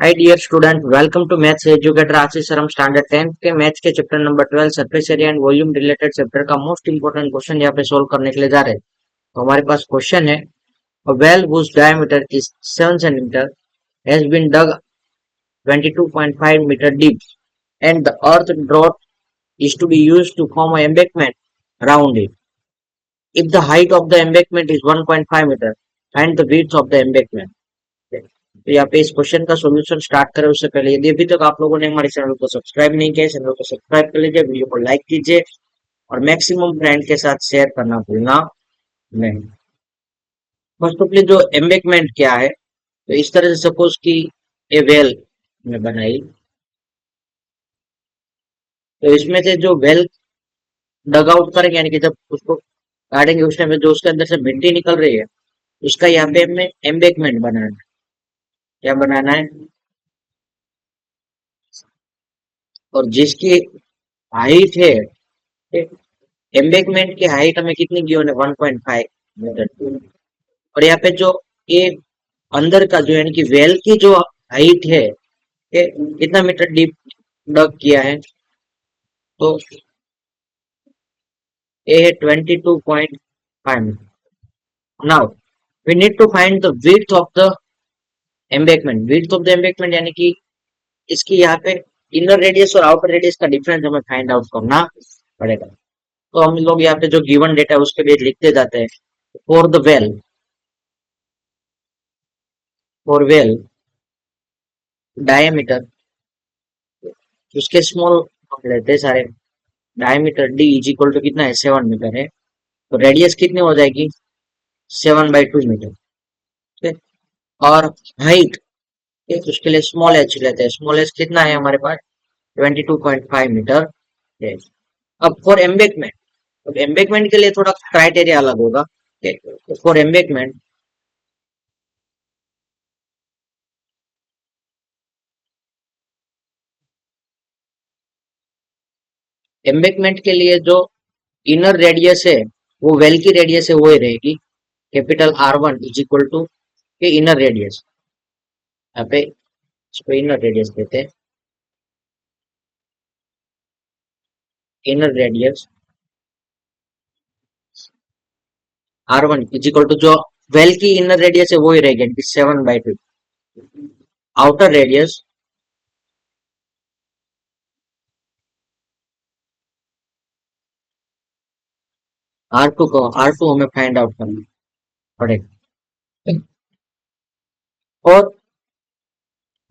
Hi dear student, welcome to maths educator. आज से sir हम स्टैंडर्ड 10th के मैथ्स के chapter number 12 surface area and volume related chapter का most important question यहाँ पे सोल्व करने के लिए जा रहे हैं। तो हमारे पास क्वेश्चन है, a well whose diameter is 7 cm has been dug 22.5 meter deep and the earth drought is to be used to form an embankment around it. If the height of the embankment is 1.5 meter, find the width of the embankment. तो यहाँ पे इस question का solution start करें उससे पहले यदि अभी तक आप लोगों ने हमारे चैनल को सब्सक्राइब नहीं किया, चैनल को सब्सक्राइब कर लीजिए, वीडियो को लाइक कीजिए और मैक्सिमम फ्रेंड के साथ शेयर करना भूलना नहीं। फर्स्ट ऑफ जो एम्बेकमेंट क्या है, तो इस तरह से सपोज कि ए वेल में बनाई, तो इसमें से जो वेल डग आउट करेंगे यानी कि जब उसको काटेंगे उस टाइम जो उसके अंदर से मिट्टी निकल रही है उसका यहाँ पे हमें एम्बेकमेंट बनाना है। क्या बनाना है? और जिसकी हाइट है, एम्बेकमेंट की हाइट हमें कितनी गिवन है? 1.5 मीटर। और यहाँ पे जो ये अंदर का जो यानी कि वेल की जो हाइट है, ये कितना मीटर डीप डग किया है? तो ये है 22.5 metre. Now we need to find the width of the embankment. Width of the embankment यानी कि इसकी यहाँ पे इनर रेडियस और आउटर रेडियस का डिफरेंस हमें फाइंड आउट करना पड़ेगा। तो हम लोग यहाँ पे जो गिवन डेटा है उसके लिए लिखते जाते हैं। For the well, for well diameter, उसके स्मॉल लेते हैं सारे। Diameter D is equal to कितना है? 7 मीटर है। तो रेडियस कितनी हो जाएगी? 7/2 मीटर। ठीक है। और हाइट, उसके लिए स्मॉल एच लेते हैं। स्मॉल एच कितना है हमारे पास? 22.5 मीटर है। अब फॉर एम्बेकमेंट, अब एम्बेकमेंट के लिए थोड़ा क्राइटेरिया अलग होगा। फॉर एम्बेकमेंट, एम्बेकमेंट के लिए जो इनर रेडियस है वो वेल की रेडियस है वो ही रहेगी। Capital R1 is equal to के इनर रेडियस, यहाँ पे इसको इनर रेडियस देते हैं। Inner radius R1 is equal to जो वेल की इनर रेडियस है वो ही रहेगी 7/2। आउटर रेडियस R2 को, R2 हमें फाइंड आउट करना पड़ेगा। और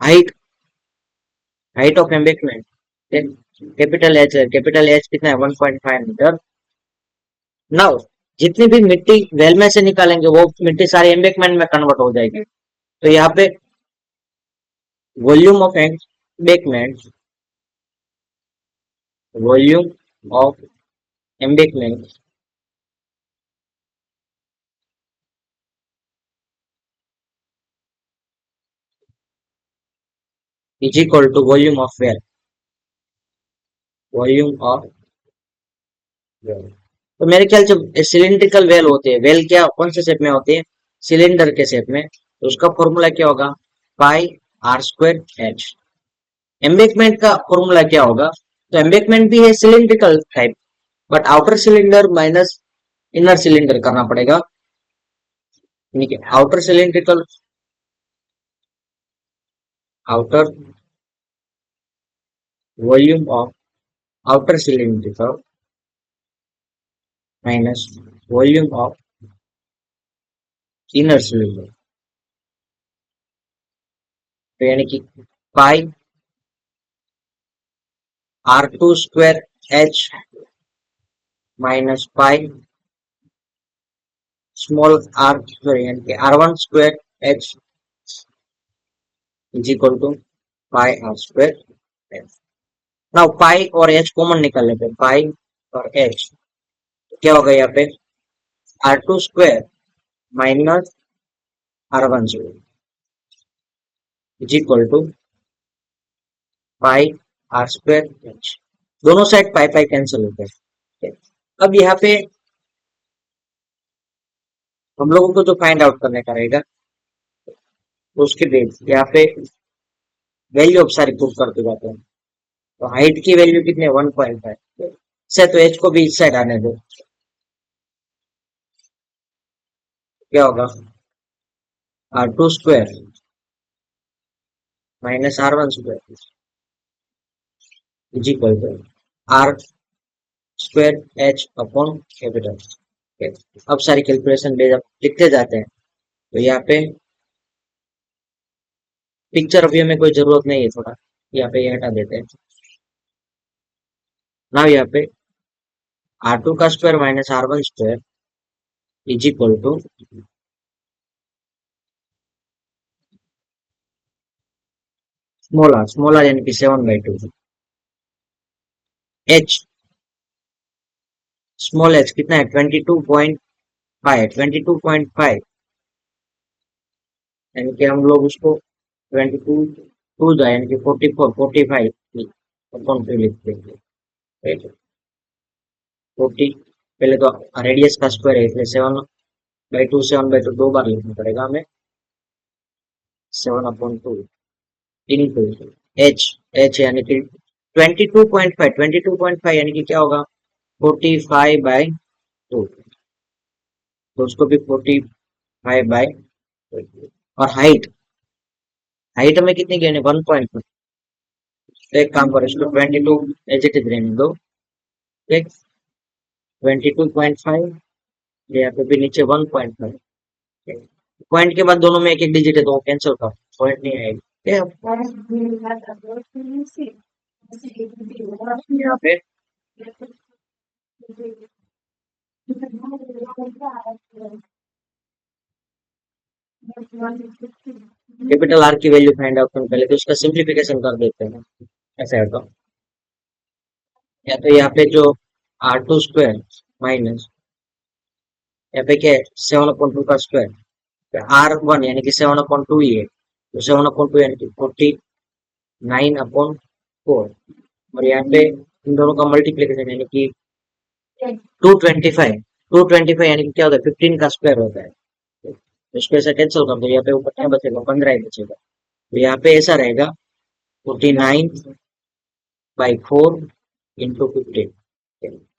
height, height of embankment capital H है। कैपिटल एच कितना है? 1.5 मीटर। नाउ जितनी भी मिट्टी वेल में से निकालेंगे वो मिट्टी सारी एम्बेकमेंट में कन्वर्ट हो जाएगी। तो यहाँ पे volume of embankment, volume of embankment is equal to volume of well, volume of well. तो मेरे ख्याल से सिलिंड्रिकल वेल होते हैं। वेल क्या कौन से शेप में होती है? सिलेंडर के शेप में। तो उसका फॉर्मूला क्या होगा? Pi R square H. Embankment का फॉर्मूला क्या होगा? तो एम्बेकमेंट भी है cylindrical type, but outer cylinder minus inner cylinder करना पड़ेगा। ठीक है, outer cylindrical, outer volume of outer cylindrical minus volume of inner cylinder. तो यानी कि pi R2 square H minus pi small R, sorry यानी कि R1 square H is equal to pi R square H. Now pi और H common निकाल लेते हैं। पाई और एच क्या होगा यहाँ पे? R2 square minus R1 square is equal to pi R square H. दोनों साइड पाई पाई कैंसिल होते हैं। अब यहाँ पे हम लोगों को जो फाइंड आउट करने का रहेगा उसके बेस यहाँ पे वैल्यू अब सारी पुट करते जाते हैं। तो हाइट की वैल्यू कितनी है 1.5 से, तो एच को भी इस साइड आने दो, क्या होगा R2 square minus R1 square is equal to R square H upon capital. अब सारी कैलकुलेशन लिखते जाते हैं। तो यहाँ पे पिक्चर अभी हमें कोई जरूरत नहीं है, थोड़ा यहाँ पे ये हटा देते हैं। ना यहाँ पे R2 का square minus R1 square is equal to small R यानी कि 7/2। एच स्मॉल एच कितना है 22.5 यानी कि हम लोग उसको 22 जाए यानी कि 45 अपॉन 2 लिखते हैं। राइट, 40 पहले तो रेडियस का स्क्वायर है इसलिए 7/2 दो बार लिखना पड़ेगा हमें। 7/2 इंटू एच, एच यानी कि 22.5 यानी कि क्या होगा 45/2, तो उसको भी 45/2। और हाइट हाइट हमें कितनी की 1.5। तो एक काम करो, इसको 22 एज इट इज रहने दो। ठीक, 22.5, यहाँ पे भी नीचे 1.5। पॉइंट के बाद दोनों में एक एक डिजिट है तो वो कैंसिल कर, पॉइंट नहीं आएगी। यहाँ पे कैपिटल आर की वैल्यू फाइंड आउट करने पहले तो उसका सिंप्लीफिकेशन कर देते हैं। ऐसा है तो या तो यहाँ पे जो R2 स्क्वायर माइनस यहाँ पे क्या है 7/2 का स्क्वायर, R1 यानी कि 7/2 ही है, तो 7/2 यानी कि 49/4। और यहाँ पे इन दोनों का मल्टीप्लीकेशन यानी कि 225 यानी कि क्या होता है 15 का स्क्वायर होता है। तो इसको ऐसा कैंसिल कर दो, यहाँ पे ऊपर क्या बचेगा 15 ही बचेगा। तो यहाँ पे ऐसा रहेगा 49/4 इंटू 15।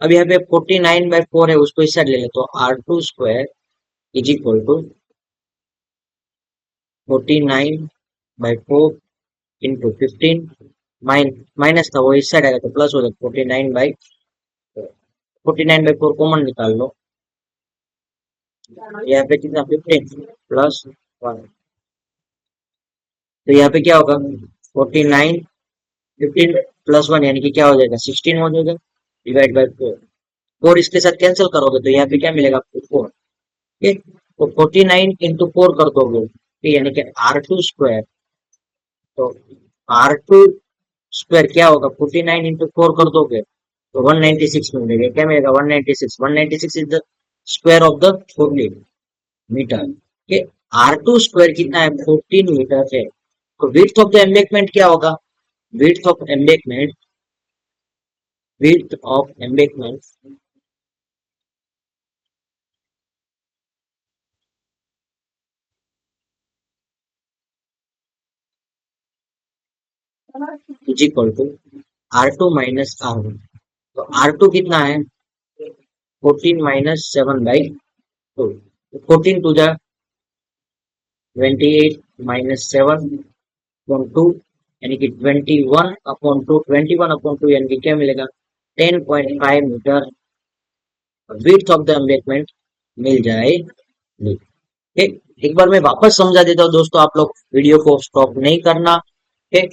अब यहाँ पे 49/4 है, उसको इस साइड ले ले, तो R2 square is equal to 49/4 into 15 minus था वो इस साइड आएगा तो प्लस हो जाएगा 49/4 कॉमन निकाल लो, यहाँ पे कितना 15 प्लस 1, तो यहाँ पे क्या होगा 49 15 प्लस 1 यानी कि क्या हो जाएगा 16 हो जाएगा, डिवाइड बाय 4। 4 इसके साथ कैंसिल करोगे तो यहाँ पे क्या मिलेगा आपको 4। ठीक, तो 49 इंटू 4 कर दोगे, ठीक, यानी कि R2 स्क्वायर, तो R2 स्क्वायर क्या होगा 49 इंटू 4 कर दोगे तो 196 मिलेगा। क्या मिलेगा 196 is the square of the 4 metre. R2 square कितना है 14 मीटर है। तो विड्थ ऑफ द एम्बैंकमेंट क्या होगा, width of embankment width of embankment is equal to R2 minus R1। तो R2 कितना है 14 माइनस 7/2, 14 टू जा 28 माइनस 7/2 यानी कि 21/2, 21/2 यानी कि क्या मिलेगा 10.5 metre width of the embankment मिल जाएगी। ठीक, एक बार मैं वापस समझा देता हूँ दोस्तों, आप लोग वीडियो को स्टॉप नहीं करना। ठीक,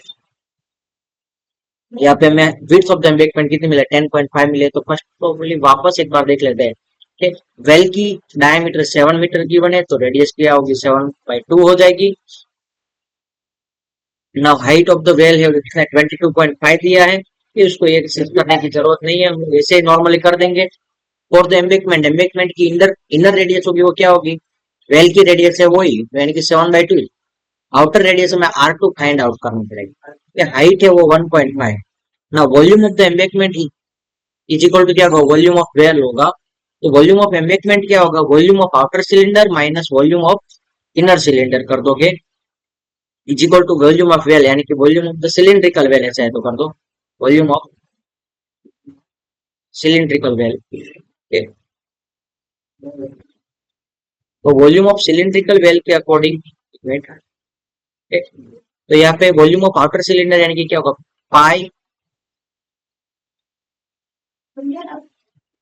यहाँ पे मैं विड्थ ऑफ द एम्बैंकमेंट कितनी मिले 10.5 मिले, तो फर्स्ट प्रॉब्ली वापस एक बार देख लेते हैं। ठीक, वेल की डायमीटर 7 मीटर की बने तो रेडियस क्या होगी 7/2 हो जाएगी। Now height of the well है 22.5 दिया है, फिर उसको एक शिफ्ट करने की जरूरत नहीं है, हम ऐसे ही नॉर्मली कर देंगे। फॉर द एम्बैंकमेंट, एम्बैंकमेंट की इनर रेडियस होगी वो क्या होगी, वेल की रेडियस है वही यानी कि 7/2, आउटर रेडियस में R2 फाइंड आउट करना पड़ेगा। ये हाइट है वो 1.5। ना volume of the embankment is equal to क्या होगा वॉल्यूम ऑफ वेल होगा, तो वॉल्यूम ऑफ एम्बैंकमेंट क्या होगा volume of outer cylinder minus volume of inner cylinder कर दोगे। Is equal to volume of well, यानी कि volume of the cylindrical well, ऐसा है तो कर दो वॉल्यूम ऑफ सिलिंड्रिकल वेल। तो वॉल्यूम ऑफ सिलिंड्रिकल वेल के अकॉर्डिंग, तो यहाँ पे वॉल्यूम ऑफ आउटर सिलेंडर यानी कि क्या होगा, पाई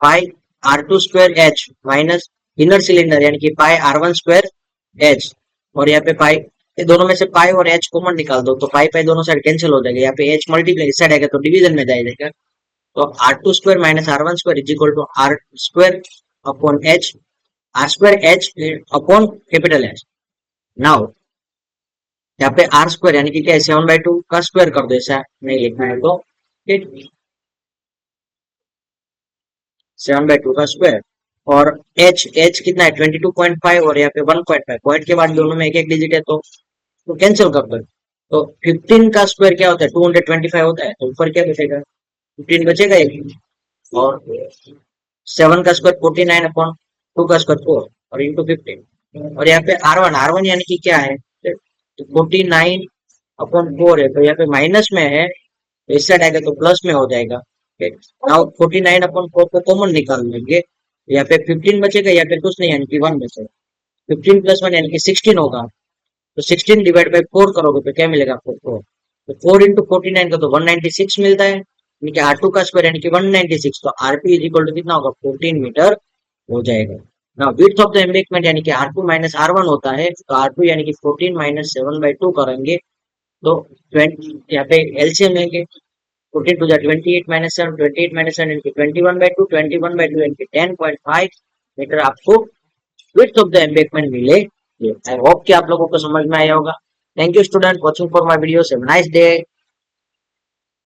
पाई R2 square H minus inner cylinder यानी कि पाई R1 स्क्वायर एच, और यहाँ पे पाई, ये दोनों में से पाई और एच कॉमन निकाल दो तो पाई पाई दोनों साइड कैंसिल हो जाएगा, यहाँ पे एच मल्टीप्लाई इस साइड आएगा तो डिवीजन में जाएगा, तो R2 square minus R1 square is equal to R square upon H, R square H upon capital H. Now यहाँ पे आर स्क्वायर यानी कि क्या है, 7/2 का स्क्वायर कर दो, ऐसा नहीं लिखना है तो 7/2 का स्क्वायर, और एच एच कितना है 22.5 और यहाँ पे 1.5, पॉइंट के बाद दोनों में एक एक डिजिट है तो कैंसिल कर दो, तो 15 का स्क्वायर क्या होता है 225 होता है, तो ऊपर क्या बचेगा 15 बचेगा एक, और 7 का स्क्वायर 49 अपॉन 2 का स्क्वायर 4 और इंटू 15, और यहाँ पे R1 यानी कि क्या है, तो 49 अपॉन 4 है, तो यहाँ पे माइनस में है तो इस साइड आएगा तो प्लस में हो जाएगा। नाउ 49 अपॉन 4 को कॉमन निकाल लेंगे, यहाँ पे 15 बचेगा, यहाँ पे कुछ नहीं यानी कि 1 बचेगा, 15 प्लस 1 यानी कि 16 होगा, तो 16 डिवाइड बाई 4 करोगे तो क्या मिलेगा आपको 4, तो 4 इंटू 49 का तो 196 मिलता है, यानी कि R2 का स्क्वायर यानी कि 196, तो आरपी इज इक्वल टू कितना होगा 14 मीटर हो जाएगा। ना विड्थ ऑफ द एम्बैंकमेंट यानी कि R2 माइनस R1 होता है, तो R2 यानी कि 14 माइनस 7/2 करेंगे तो 20, यहाँ पे एलसीएम लेंगे, 14 to the 28 minus 7, 28 minus 7 into 21/2, 21/2 into 10.5 metre आपको विड्थ ऑफ द एम्बैंकमेंट मिले। आई होप कि आप लोगों को समझ में आया होगा। Thank you student watching for my videos, have a nice day.